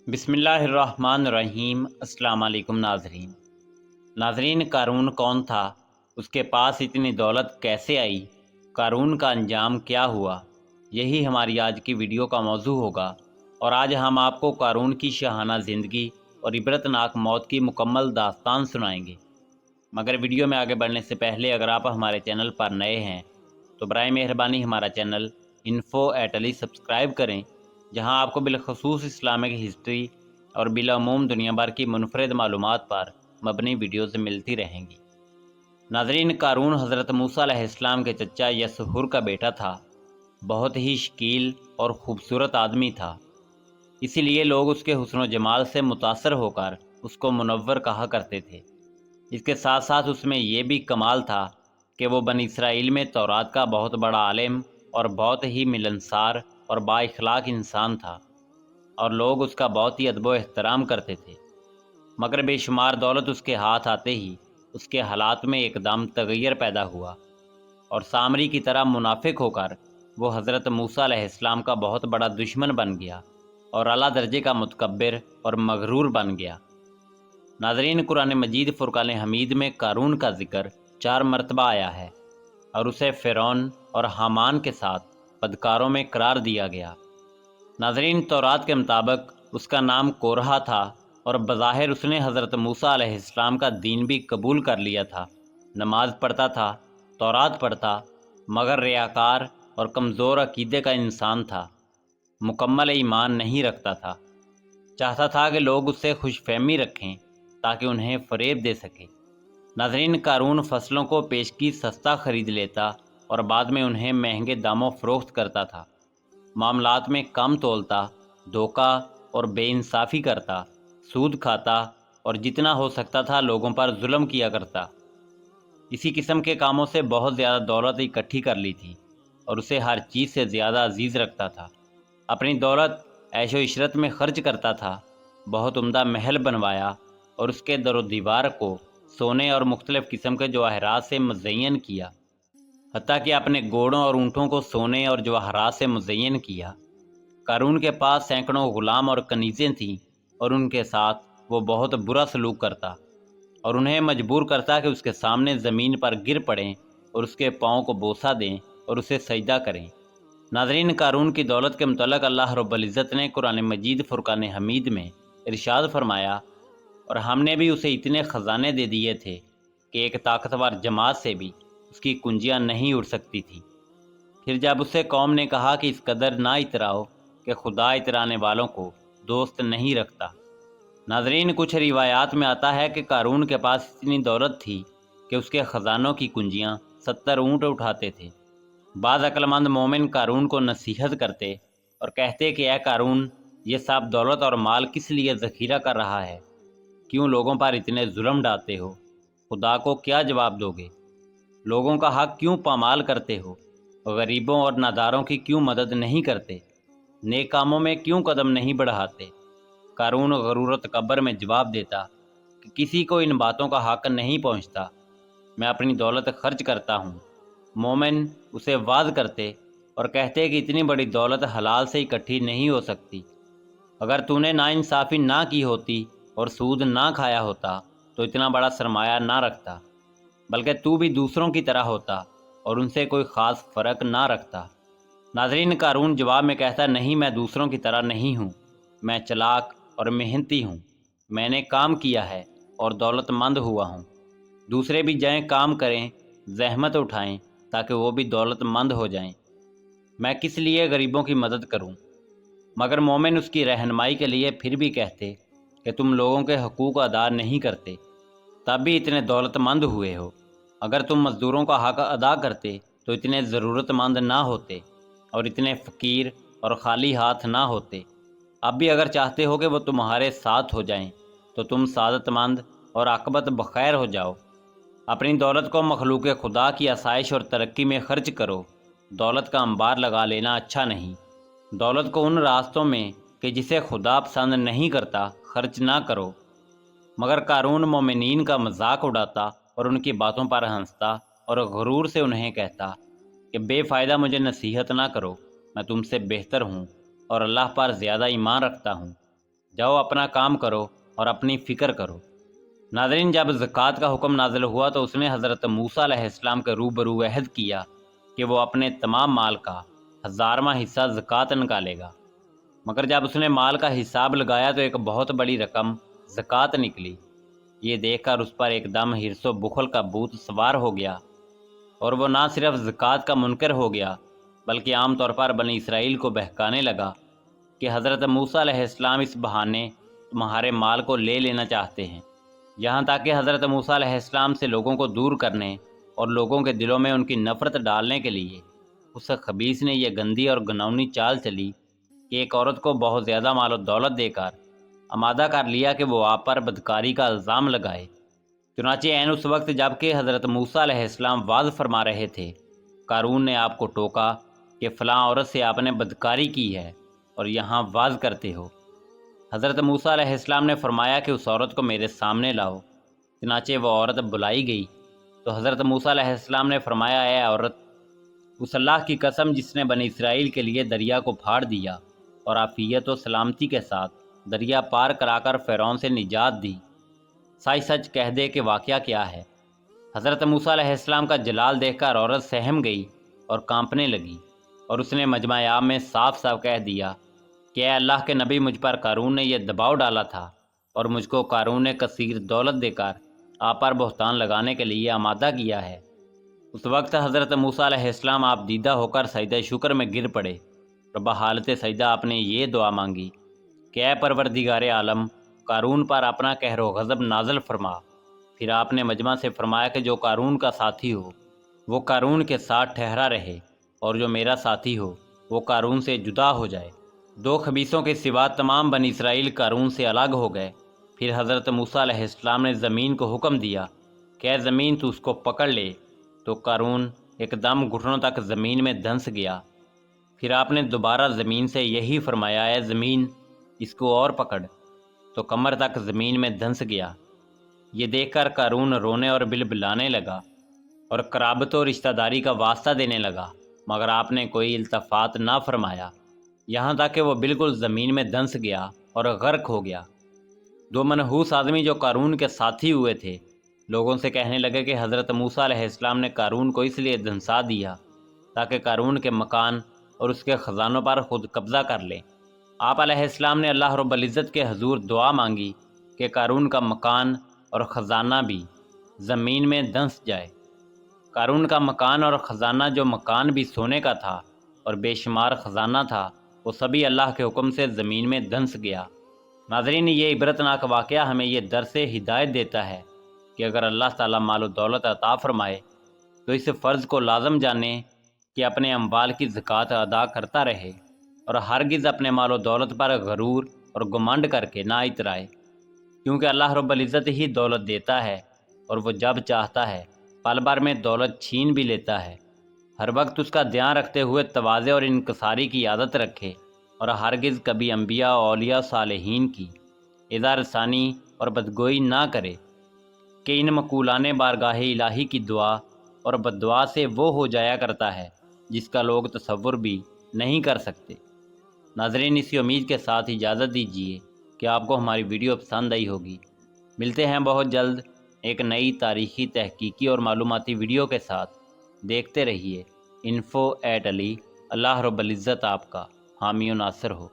बिस्मिल्लाहिर्रहमानिर्रहीम। अस्सलाम वालेकुम नाजरीन, क़ारून कौन था? उसके पास इतनी दौलत कैसे आई? क़ारून का अंजाम क्या हुआ? यही हमारी आज की वीडियो का मौजू होगा। और आज हम आपको क़ारून की शाहाना ज़िंदगी और इबरतनाक मौत की मुकम्मल दास्तान सुनाएंगे। मगर वीडियो में आगे बढ़ने से पहले अगर आप हमारे चैनल पर नए हैं तो बराए मेहरबानी हमारा चैनल info@ali सब्सक्राइब करें, जहां आपको बिलखसूस इस्लामिक हिस्ट्री और बिलामूम दुनिया भर की मुनफरद मालूमात पर मबनी वीडियोज़ मिलती रहेंगी। नाजरीन, क़ारून हज़रत मूसा अलैहिस्सलाम के चचा यसहुर का बेटा था। बहुत ही शकील और ख़ूबसूरत आदमी था, इसीलिए लोग उसके हुस्न व जमाल से मुतासर होकर उसको मुनव्वर कहा करते थे। इसके साथ साथ उसमें यह भी कमाल था कि वो बनी इसराइल में तौरात का बहुत बड़ा आलिम और बहुत ही मिलनसार और बाइखलाक इंसान था, और लोग उसका बहुत ही अदब व एहतराम करते थे। मगर बेशुमार दौलत उसके हाथ आते ही उसके हालात में एकदम तगैर पैदा हुआ, और सामरी की तरह मुनाफिक होकर वो हज़रत मूसा अलैहिस्सलाम का बहुत बड़ा दुश्मन बन गया और आला दर्जे का मुतकब्बिर और मगरूर बन गया। नाज़रीन, कुरान मजीद फ़ुरक़ान हमीद में क़ारून का ज़िक्र 4 मरतबा आया है और उसे फ़िरौन और हामान के साथ बदकारों में करार दिया गया। नाज़रीन, तौरात के मुताबिक उसका नाम कोरहा था और बज़ाहिर उसने हज़रत मूसा अलैहिस्सलाम का दीन भी कबूल कर लिया था। नमाज पढ़ता था, तौरात पढ़ता, मगर रियाकार और कमज़ोर अकीदे का इंसान था। मुकम्मल ईमान नहीं रखता था। चाहता था कि लोग उससे खुशफहमी रखें ताकि उन्हें फ़रेब दे सके। नाज़रीन, क़ारून फ़सलों को पेशगी सस्ता ख़रीद लेता और बाद में उन्हें महंगे दामों फ़रोख्त करता था। मामलात में कम तोलता, धोखा और बेइंसाफ़ी करता, सूद खाता और जितना हो सकता था लोगों पर जुल्म किया करता। इसी किस्म के कामों से बहुत ज़्यादा दौलत इकट्ठी कर ली थी और उसे हर चीज़ से ज़्यादा अजीज़ रखता था। अपनी दौलत ऐशो इशरत में खर्च करता था। बहुत उम्दा महल बनवाया और उसके दरो दीवार को सोने और मुख्तलिफ़ किस्म के जवाहरात से मुज़य्यन किया। हत्ता कि अपने घोड़ों और ऊँटों को सोने और जवाहरात से मुज़य्यन किया। क़ारून के पास सैकड़ों ग़ुलाम और कनीज़ें थीं और उनके साथ वो बहुत बुरा सलूक करता और उन्हें मजबूर करता कि उसके सामने ज़मीन पर गिर पड़ें और उसके पाँव को बोसा दें और उसे सजदा करें। नाज़रीन, क़ारून की दौलत के मुतल्लिक़ अल्लाह रब्बुल इज़्ज़त ने कुरान मजीद फ़ुरक़ान हमीद में इरशाद फरमाया, और हमने भी उसे इतने ख़जाने दे दिए थे कि एक ताकतवर जमात से भी उसकी कुंजियाँ नहीं उड़ सकती थी। फिर जब उससे कौम ने कहा कि इस कदर ना इतराओ कि खुदा इतराने वालों को दोस्त नहीं रखता। नाज़रीन, कुछ रिवायात में आता है कि क़ारून के पास इतनी दौलत थी कि उसके ख़जानों की कुंजियाँ 70 ऊँट उठाते थे। बाज़ अक्लमंद मोमिन क़ारून को नसीहत करते और कहते कि ऐ क़ारून, ये सब दौलत और माल किस लिए ज़ख़ीरा कर रहा है? क्यों लोगों पर इतने जुल्म ढाते हो? खुदा को क्या जवाब दोगे? लोगों का हक़ क्यों पामाल करते हो? गरीबों और नादारों की क्यों मदद नहीं करते? नेक कामों में क्यों कदम नहीं बढ़ाते? क़ारून गरूरत कब्र में जवाब देता कि किसी को इन बातों का हक़ नहीं पहुँचता। मैं अपनी दौलत खर्च करता हूँ। मोमिन उसे वाद करते और कहते कि इतनी बड़ी दौलत हलाल से इकट्ठी नहीं हो सकती। अगर तूने नाइंसाफ़ी ना की होती और सूद ना खाया होता तो इतना बड़ा सरमाया ना रखता, बल्कि तू भी दूसरों की तरह होता और उनसे कोई ख़ास फ़र्क ना रखता। नाज़रीन, क़ारून जवाब में कहता, नहीं, मैं दूसरों की तरह नहीं हूँ। मैं चालाक और मेहनती हूँ। मैंने काम किया है और दौलतमंद हुआ हूँ। दूसरे भी जाएं काम करें, ज़हमत उठाएं ताकि वो भी दौलतमंद हो जाएं। मैं किस लिए गरीबों की मदद करूं? मगर मोमिन उसकी रहनुमाई के लिए फिर भी कहते कि तुम लोगों के हकूक़ अदा नहीं करते, तब भी इतने दौलतमंद हुए हो। अगर तुम मज़दूरों का हक़ अदा करते तो इतने ज़रूरतमंद ना होते और इतने फ़कीर और खाली हाथ ना होते। अब भी अगर चाहते हो कि वो तुम्हारे साथ हो जाएं, तो तुम सादतमंद और आक़िबत बख़ैर हो जाओ। अपनी दौलत को मखलूक़ खुदा की आसाइश और तरक्की में खर्च करो। दौलत का अंबार लगा लेना अच्छा नहीं। दौलत को उन रास्तों में कि जिसे खुदा पसंद नहीं करता खर्च ना करो। मगर क़ारून मोमिनीन का मजाक उड़ाता और उनकी बातों पर हंसता और गुरूर से उन्हें कहता कि बेफ़ायदा मुझे नसीहत ना करो, मैं तुमसे बेहतर हूँ और अल्लाह पर ज़्यादा ईमान रखता हूँ। جاؤ اپنا کام کرو اور اپنی فکر کرو۔ ناظرین، جب زکوٰۃ کا حکم نازل ہوا تو اس نے حضرت موسیٰ علیہ السلام کے روبرو عہد کیا کہ وہ اپنے تمام مال کا 1000واں حصہ زکوٰۃ نکالے گا، مگر جب اس نے مال کا حساب لگایا تو ایک بہت بڑی رقم زکوٰۃ نکلی۔ یہ دیکھ کر اس پر ایک دم حرص و بخل کا بھوت سوار ہو گیا، اور وہ نہ صرف زکوٰۃ کا منکر ہو گیا بلکہ عام طور پر بنی اسرائیل کو بہکانے لگا کہ حضرت موسیٰ علیہ السلام اس بہانے تمہارے مال کو لے لینا چاہتے ہیں، یہاں تک کہ حضرت موسیٰ علیہ السلام سے لوگوں کو دور کرنے اور لوگوں کے دلوں میں ان کی نفرت ڈالنے کے لیے اس خبیث نے یہ گندی اور گھناؤنی چال چلی کہ ایک عورت کو بہت زیادہ مال و دولت دے کر آمادہ کر لیا کہ وہ آپ پر بدکاری کا الزام لگائے۔ چنانچہ عین اس وقت جب کہ حضرت موسیٰ علیہ السلام وعظ فرما رہے تھے، قارون نے آپ کو ٹوکا کہ فلاں عورت سے آپ نے بدکاری کی ہے اور یہاں وعظ کرتے ہو۔ حضرت موسیٰ علیہ السلام نے فرمایا کہ اس عورت کو میرے سامنے لاؤ۔ چنانچہ وہ عورت بلائی گئی تو حضرت موسیٰ علیہ السلام نے فرمایا، اے عورت، اس اللہ کی قسم جس نے بنی اسرائیل کے لیے دریا کو پھاڑ دیا اور عافیت و سلامتی کے ساتھ دریا پار کرا کر فرعون سے نجات دی، سچ سچ کہہ دے کہ واقعہ کیا ہے۔ حضرت موسیٰ علیہ السلام کا جلال دیکھ کر عورت سہم گئی اور کانپنے لگی، اور اس نے مجمع عام میں صاف صاف کہہ دیا کہ اے اللہ کے نبی، مجھ پر قارون نے یہ دباؤ ڈالا تھا اور مجھ کو قارون نے کثیر دولت دے کر آپ پر بہتان لگانے کے لیے آمادہ کیا ہے۔ اس وقت حضرت موسیٰ علیہ السلام آپ دیدہ ہو کر سجدہ شکر میں گر پڑے اور بحالت سجدہ آپ نے یہ دعا مانگی کہ اے پروردگار عالم، قارون پر اپنا قہر و غضب نازل فرما۔ پھر آپ نے مجمع سے فرمایا کہ جو قارون کا ساتھی ہو وہ قارون کے ساتھ ٹھہرا رہے، اور جو میرا ساتھی ہو وہ قارون سے جدا ہو جائے۔ دو خبیثوں کے سوا تمام بنی اسرائیل قارون سے الگ ہو گئے۔ پھر حضرت موسیٰ علیہ السلام نے زمین کو حکم دیا کہ اے زمین، تو اس کو پکڑ لے، تو قارون ایک دم گھٹنوں تک زمین میں دھنس گیا۔ پھر آپ نے دوبارہ زمین سے یہی فرمایا، اے زمین، اس کو اور پکڑ، تو کمر تک زمین میں دھنس گیا۔ یہ دیکھ کر قارون رونے اور بلبلانے لگا اور قرابت و رشتہ داری کا واسطہ دینے لگا، مگر آپ نے کوئی التفات نہ فرمایا، یہاں تک کہ وہ بالکل زمین میں دھنس گیا اور غرق ہو گیا۔ دو منحوس آدمی جو قارون کے ساتھی ہوئے تھے لوگوں سے کہنے لگے کہ حضرت موسیٰ علیہ السلام نے قارون کو اس لیے دھنسا دیا تاکہ قارون کے مکان اور اس کے خزانوں پر خود قبضہ کر لے۔ آپ علیہ السلام نے اللہ رب العزت کے حضور دعا مانگی کہ قارون کا مکان اور خزانہ بھی زمین میں دھنس جائے۔ قارون کا مکان اور خزانہ، جو مکان بھی سونے کا تھا اور بے شمار خزانہ تھا، وہ سبھی اللہ کے حکم سے زمین میں دھنس گیا۔ ناظرین، یہ عبرتناک واقعہ ہمیں یہ درس ہدایت دیتا ہے کہ اگر اللہ تعالیٰ مال و دولت عطا فرمائے تو اس فرض کو لازم جانیں کہ اپنے اموال کی زکوٰۃ ادا کرتا رہے، اور ہرگز اپنے مال و دولت پر غرور اور گمنڈ کر کے نہ اترائے، کیونکہ اللہ رب العزت ہی دولت دیتا ہے، اور وہ جب چاہتا ہے پل بھر میں دولت چھین بھی لیتا ہے۔ ہر وقت اس کا دھیان رکھتے ہوئے تواضع اور انکساری کی عادت رکھے، اور ہرگز کبھی انبیاء، اولیاء، صالحین کی اذا رسانی اور بدگوئی نہ کرے، کہ ان مقولان بارگاہ الہی کی دعا اور بددعا سے وہ ہو جایا کرتا ہے جس کا لوگ تصور بھی نہیں کر سکتے۔ ناظرین، اسی امید کے ساتھ اجازت دیجیے کہ آپ کو ہماری ویڈیو پسند آئی ہوگی۔ ملتے ہیں بہت جلد ایک نئی تاریخی، تحقیقی اور معلوماتی ویڈیو کے ساتھ۔ دیکھتے رہیے info@ali۔ اللہ رب العزت آپ کا حامی و ناصر ہو۔